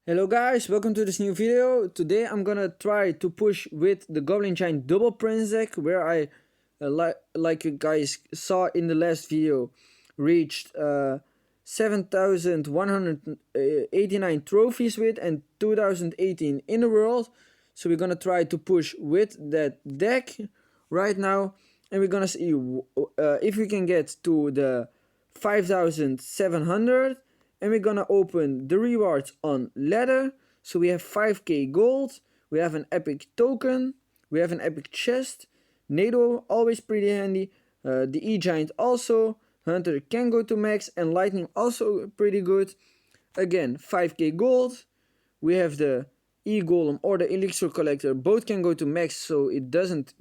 Hello guys, welcome to this new video. Today I'm gonna try to push with the Goblin Giant double Prince deck where I, like you guys saw in the last video, reached 7,189 trophies with and 2018 in the world. So we're gonna try to push with that deck right now, and we're gonna see if we can get to the 5,700, and we're gonna open the rewards on ladder. So we have 5k gold, we have an epic token, we have an epic chest, NATO always pretty handy, the E-Giant also, Hunter can go to max, and Lightning also pretty good. Again, 5k gold, we have the E-Golem or the Elixir Collector, both can go to max, so it doesn't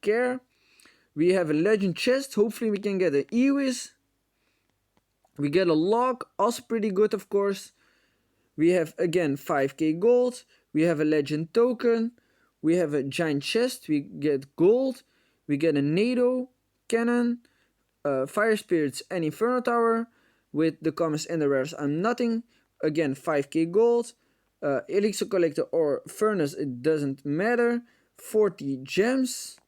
care. We have a legend chest, hopefully we can get an E-Wiz. We get a log, also pretty good of course. We have again 5k gold, we have a legend token, we have a giant chest, we get gold, we get a NATO cannon, fire spirits and inferno tower. With the commons and the rares I'm nothing. Again 5k gold, elixir collector or furnace, it doesn't matter. 40 gems,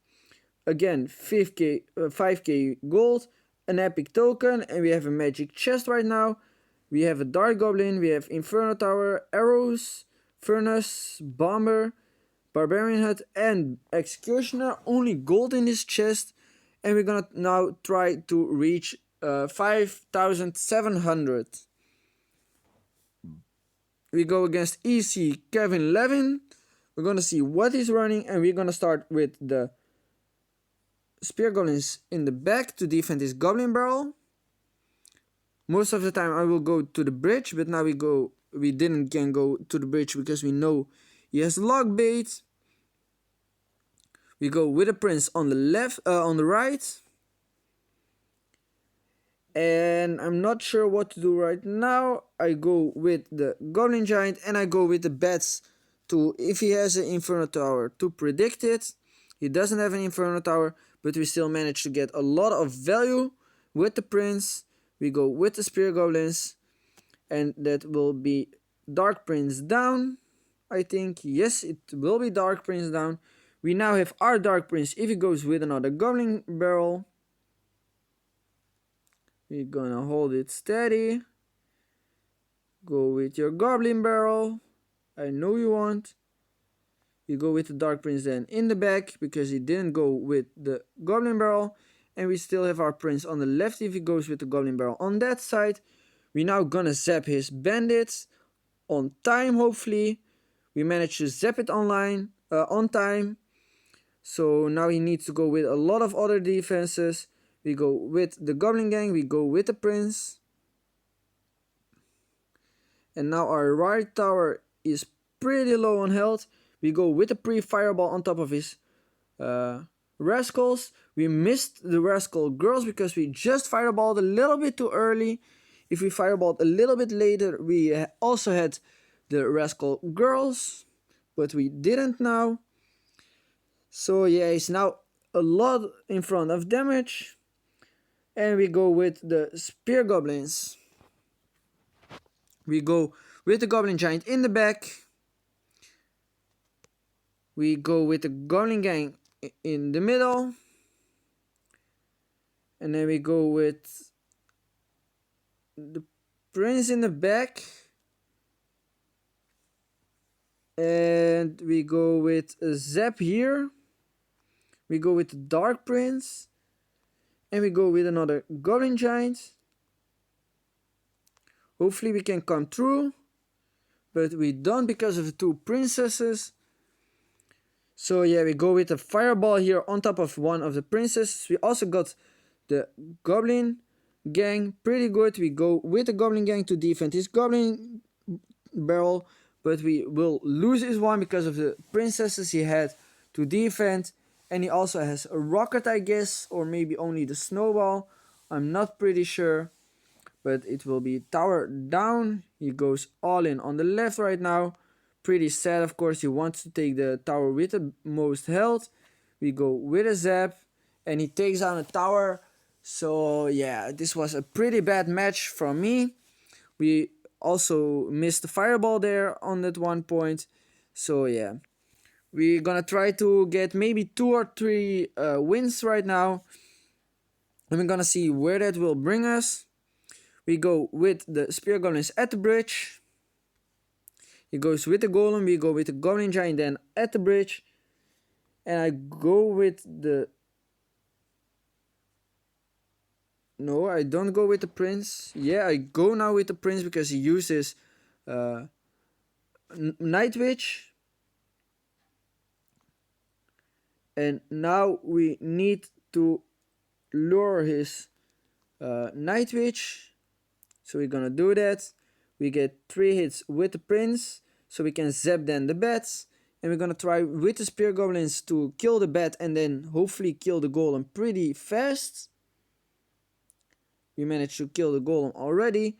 again 5k gold, an epic token, and we have a magic chest right now. We have a dark goblin, we have inferno tower, arrows, furnace, bomber, barbarian hut, and executioner. Only gold in this chest, and we're gonna now try to reach 5,700. We go against EC Kevin Levin. We're gonna see what he's running, and we're gonna start with the spear goblins in the back to defend his goblin barrel. Most of the time I will go to the bridge, but now we didn't can go to the bridge because we know he has log bait. We go with the prince on the left, on the right. And I'm not sure what to do right now. I go with the Goblin Giant and I go with the bats to, if he has an Inferno Tower, to predict it. He doesn't have an Inferno Tower, but we still manage to get a lot of value with the Prince. We go with the Spear Goblins, and that will be Dark Prince down, I think. Yes, it will be Dark Prince down. We now have our Dark Prince if he goes with another Goblin Barrel. We're gonna hold it steady. Go with your Goblin Barrel. I know you want. You go with the Dark Prince then in the back because he didn't go with the Goblin Barrel. And we still have our Prince on the left if he goes with the Goblin Barrel on that side. We're now gonna zap his bandits on time, hopefully. We managed to zap it on time. So now he needs to go with a lot of other defenses. We go with the Goblin Gang, we go with the Prince. And now our right tower is pretty low on health. We go with the pre-fireball on top of his rascals. We missed the rascal girls because we just fireballed a little bit too early. If we fireballed a little bit later, we also had the rascal girls, but we didn't now. So yeah, he's now a lot in front of damage. And we go with the spear goblins. We go with the Goblin Giant in the back. We go with the Goblin Gang in the middle. And then we go with the Prince in the back. And we go with a Zap here. We go with the Dark Prince. And we go with another Goblin Giant. Hopefully we can come through. But we don't because of the two princesses. So yeah, we go with a fireball here on top of one of the princesses. We also got the Goblin Gang, pretty good. We go with the Goblin Gang to defend his Goblin Barrel. But we will lose this one because of the princesses he had to defend. And he also has a rocket, I guess, or maybe only the snowball. I'm not pretty sure. But it will be tower down. He goes all in on the left right now. Pretty sad, of course. He wants to take the tower with the most health. We go with a zap. And he takes down a tower. So yeah, this was a pretty bad match from me. We also missed the fireball there on that one point. So yeah, we're gonna try to get maybe 2 or 3 wins right now, and we're gonna see where that will bring us. We go with the spear goblins at the bridge. He goes with the golem. We go with the goblin giant then at the bridge, and I go with the... No, I don't go with the prince. Yeah, I go now with the prince because he uses Night Witch. And now we need to lure his Night Witch. So we're gonna do that. We get 3 hits with the prince, so we can zap then the bats. And we're gonna try with the spear goblins to kill the bat and then hopefully kill the golem pretty fast. We managed to kill the golem already.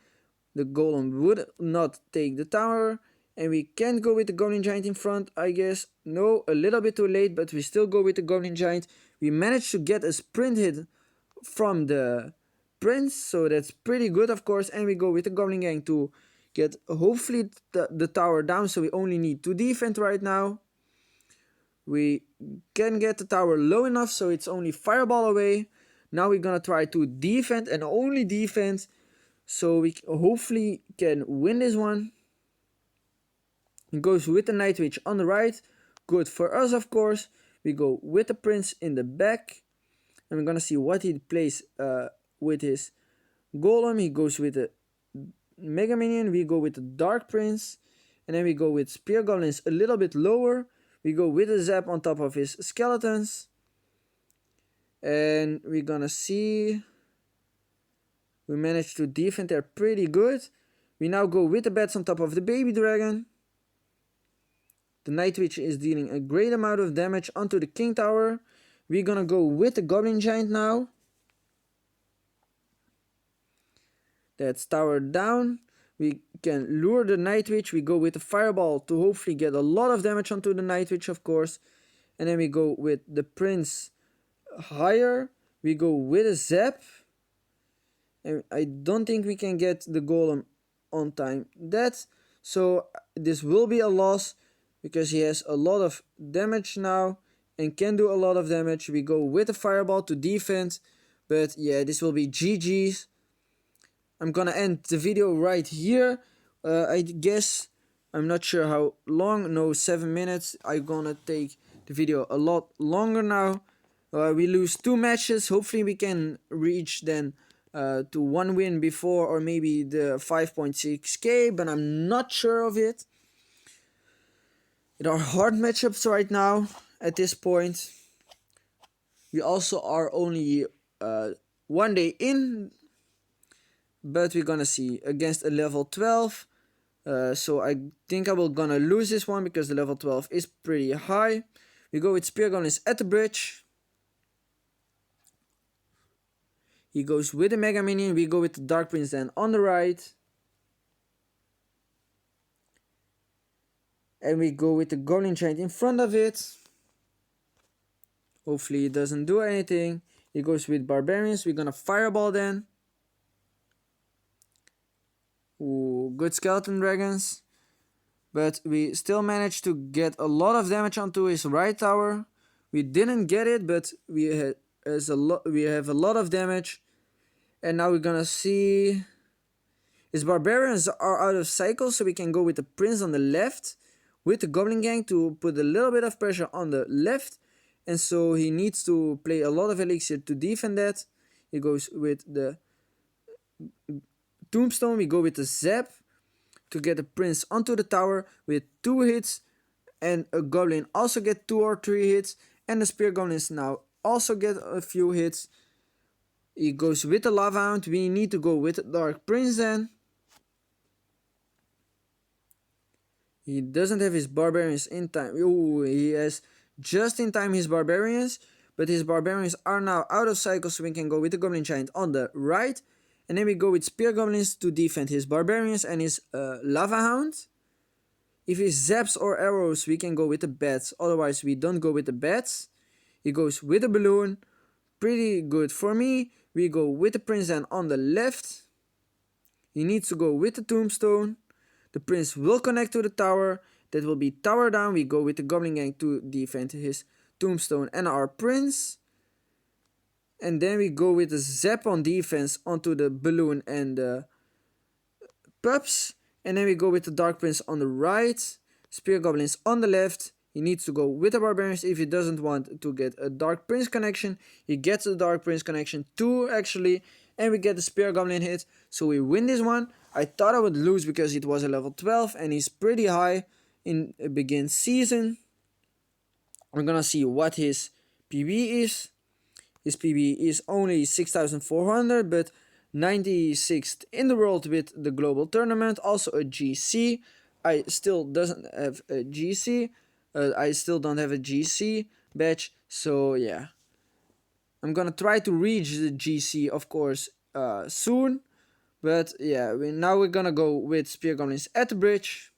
The golem would not take the tower. And we can't go with the goblin giant in front, I guess. No, a little bit too late, but we still go with the goblin giant. We managed to get a sprint hit from the prince, so that's pretty good, of course. And we go with the goblin gang to get hopefully the tower down, so we only need to defend right now. We can get the tower low enough, so it's only fireball away. Now we're gonna try to defend and only defend, so we hopefully can win this one. It goes with the Night Witch on the right. Good for us, of course. We go with the prince in the back. And we're gonna see what he plays with his golem. He goes with the mega minion. We go with the dark prince. And then we go with spear goblins a little bit lower. We go with the zap on top of his skeletons. And we're gonna see... We managed to defend there pretty good. We now go with the bats on top of the baby dragon. The Night Witch is dealing a great amount of damage onto the king tower. We're gonna go with the goblin giant now. That's tower down. We can lure the Night Witch. We go with the fireball to hopefully get a lot of damage onto the Night Witch, of course. And then we go with the prince higher. We go with a zap. And I don't think we can get the golem on time. So this will be a loss because he has a lot of damage now and can do a lot of damage. We go with the fireball to defend. But yeah, this will be GG's. I'm gonna end the video right here. I guess, I'm not sure how long. No, 7 minutes. I'm gonna take the video a lot longer now. We lose 2 matches. Hopefully we can reach then to 1 win before, or maybe the 5.6k, but I'm not sure of it. There are hard matchups right now at this point. We also are only 1 day in, but we're gonna see against a level 12. So I think I will gonna lose this one because the level 12 is pretty high. We go with spear goblins at the bridge. He goes with the mega minion. We go with the dark prince then on the right. And we go with the goblin giant in front of it. Hopefully it doesn't do anything. He goes with barbarians. We're gonna fireball then. Ooh, good skeleton dragons. But we still managed to get a lot of damage onto his right tower. We didn't get it, but we have a lot of damage. And now we're gonna see... His barbarians are out of cycle, so we can go with the prince on the left with the goblin gang to put a little bit of pressure on the left. And so he needs to play a lot of elixir to defend that. He goes with the tombstone. We go with the zap to get the prince onto the tower with 2 hits. And a goblin also get 2 or 3 hits. And the spear goblins now also get a few hits. He goes with the lava hound. We need to go with the dark prince then. He doesn't have his barbarians in time. Ooh, he has just in time his barbarians. But his barbarians are now out of cycle, so we can go with the goblin giant on the right. And then we go with spear goblins to defend his barbarians and his lava hound. If he zaps or arrows, we can go with the bats. Otherwise, we don't go with the bats. He goes with the balloon. Pretty good for me. We go with the prince then on the left. He needs to go with the tombstone. The prince will connect to the tower. That will be tower down. We go with the goblin gang to defend his tombstone and our prince. And then we go with the zap on defense onto the balloon and the pups. And then we go with the dark prince on the right. Spear goblins on the left. He needs to go with the barbarians if he doesn't want to get a dark prince connection. He gets the dark prince connection too, actually. And we get the spear goblin hit. So we win this one. I thought I would lose because it was a level 12 and he's pretty high in begin season. We're gonna see what his PB is. His PB is only 6,400, but 96th in the world with the global tournament. Also a GC. I still doesn't have a GC. I still don't have a GC badge. So yeah, I'm gonna try to reach the GC, of course, soon. But yeah, now we're gonna go with spear goblins at the bridge.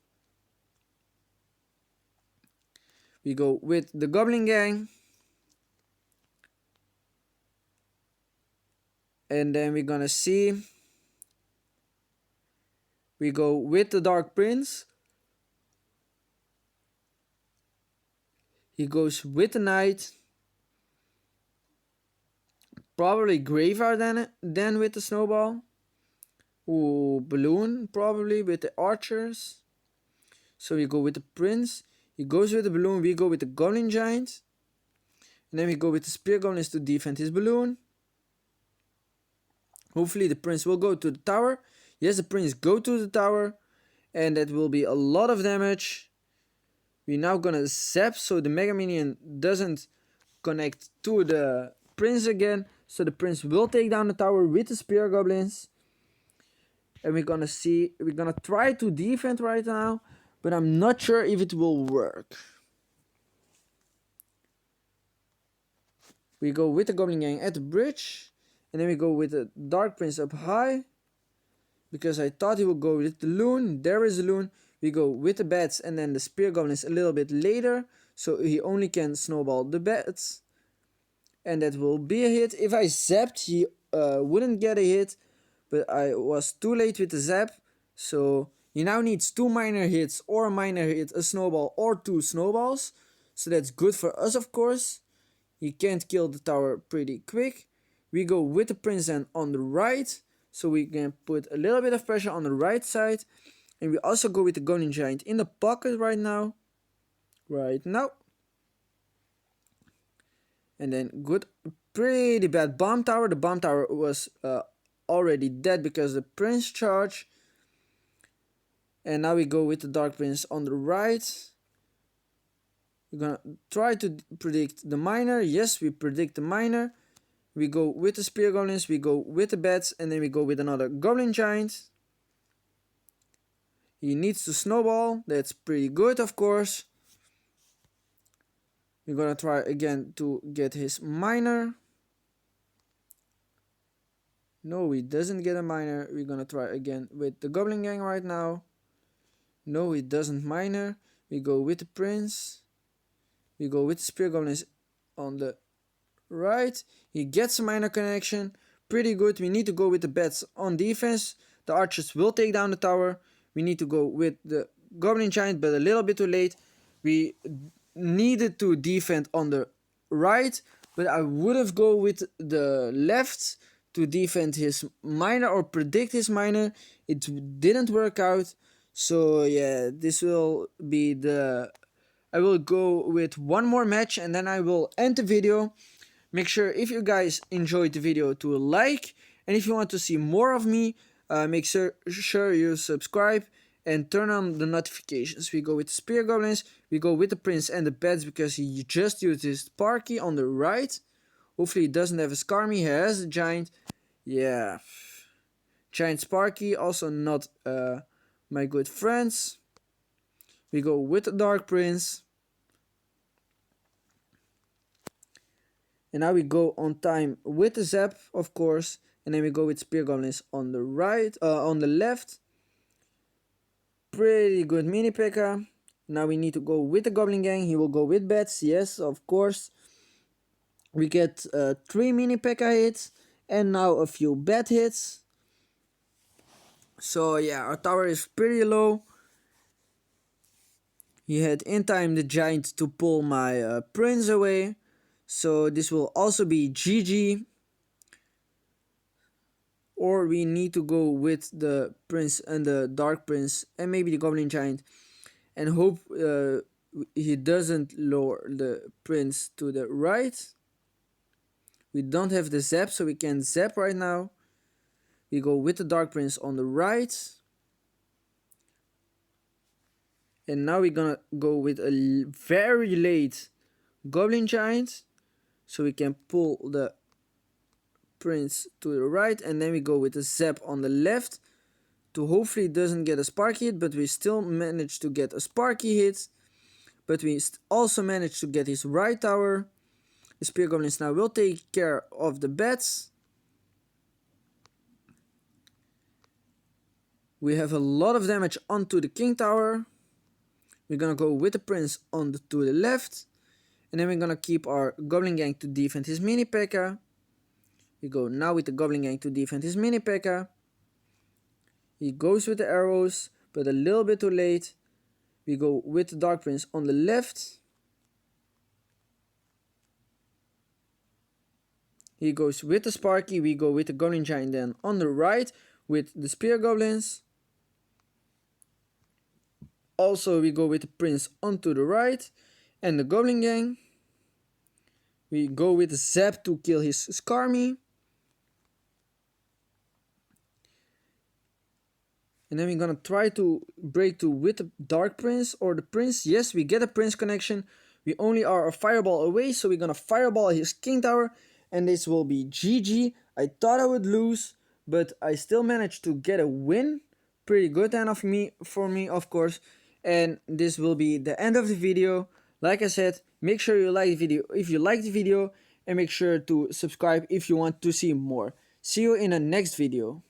We go with the goblin gang. And then we're gonna see. We go with the dark prince. He goes with the knight. Probably graveyard then with the snowball. Ooh, balloon probably with the archers. So we go with the prince. He goes with the balloon. We go with the goblin giant. And then we go with the spear goblins to defend his balloon. Hopefully the prince will go to the tower. Yes, the prince go to the tower. And that will be a lot of damage. We're now gonna zap so the Mega Minion doesn't connect to the prince again. So the prince will take down the tower with the spear goblins. And we're gonna see, we're gonna try to defend right now. But I'm not sure if it will work. We go with the goblin gang at the bridge. And then we go with the dark prince up high. Because I thought he would go with the loon. There is a loon. We go with the bats and then the spear goblins a little bit later. So he only can snowball the bats. And that will be a hit. If I zapped, he wouldn't get a hit. But I was too late with the zap. So he now needs 2 minor hits or a minor hit, a snowball or 2 snowballs. So that's good for us, of course. He can't kill the tower pretty quick. We go with the prince then on the right. So we can put a little bit of pressure on the right side. And we also go with the goblin giant in the pocket right now. And then good, pretty bad bomb tower. The bomb tower was already dead because the prince charged. And now we go with the dark prince on the right. We're gonna try to predict the miner. Yes, we predict the miner. We go with the spear goblins, we go with the bats, and then we go with another goblin giant. He needs to snowball. That's pretty good, of course. We're gonna try again to get his miner. No, he doesn't get a miner. We're gonna try again with the goblin gang right now. No, he doesn't miner. We go with the prince. We go with the spear goblins on the right. He gets a minor connection. Pretty good. We need to go with the bats on defense. The archers will take down the tower. We need to go with the goblin giant, but a little bit too late. We needed to defend on the right, but I would have go with the left to defend his miner or predict his miner. It didn't work out. So yeah, this will be the... I will go with one more match and then I will end the video. Make sure if you guys enjoyed the video to like, and if you want to see more of me, make sure you subscribe and turn on the notifications. We go with the spear goblins, we go with the prince and the bats because he just used his Sparky on the right. Hopefully he doesn't have a Skarmy, he has a giant. Yeah, giant Sparky, also not my good friends. We go with the dark prince. And now we go on time with the zap, of course. And then we go with spear goblins on the right, on the left. Pretty good mini P.E.K.K.A. Now we need to go with the goblin gang. He will go with bats, yes, of course. We get 3 mini P.E.K.K.A. hits and now a few bat hits. So yeah, our tower is pretty low. He had in time the giant to pull my prince away. So this will also be GG. Or we need to go with the prince and the dark prince and maybe the goblin giant and hope he doesn't lower the prince to the right. We don't have the zap, so we can't zap right now. We go with the dark prince on the right. And now we're gonna go with a very late goblin giant, so we can pull the prince to the right, and then we go with the zap on the left to hopefully it doesn't get a sparky hit, but we still managed to get a sparky hit. But we also managed to get his right tower. The spear goblins now will take care of the bats. We have a lot of damage onto the king tower. We're gonna go with the prince on to the left. And then we're gonna keep our goblin gang to defend his mini P.E.K.K.A. We go now with the goblin gang to defend his mini P.E.K.K.A. He goes with the arrows, but a little bit too late. We go with the dark prince on the left. He goes with the sparky. We go with the goblin giant then on the right with the spear goblins. Also we go with the prince onto the right and the goblin gang. We go with the zap to kill his Skarmy. And then we're gonna try to break through with the dark prince or the prince. Yes, we get a prince connection. We only are a fireball away, so we're gonna fireball his king tower. And this will be GG. I thought I would lose, but I still managed to get a win. Pretty good and for me, of course. And this will be the end of the video. Like I said, make sure you like the video if you like the video, and make sure to subscribe if you want to see more. See you in the next video.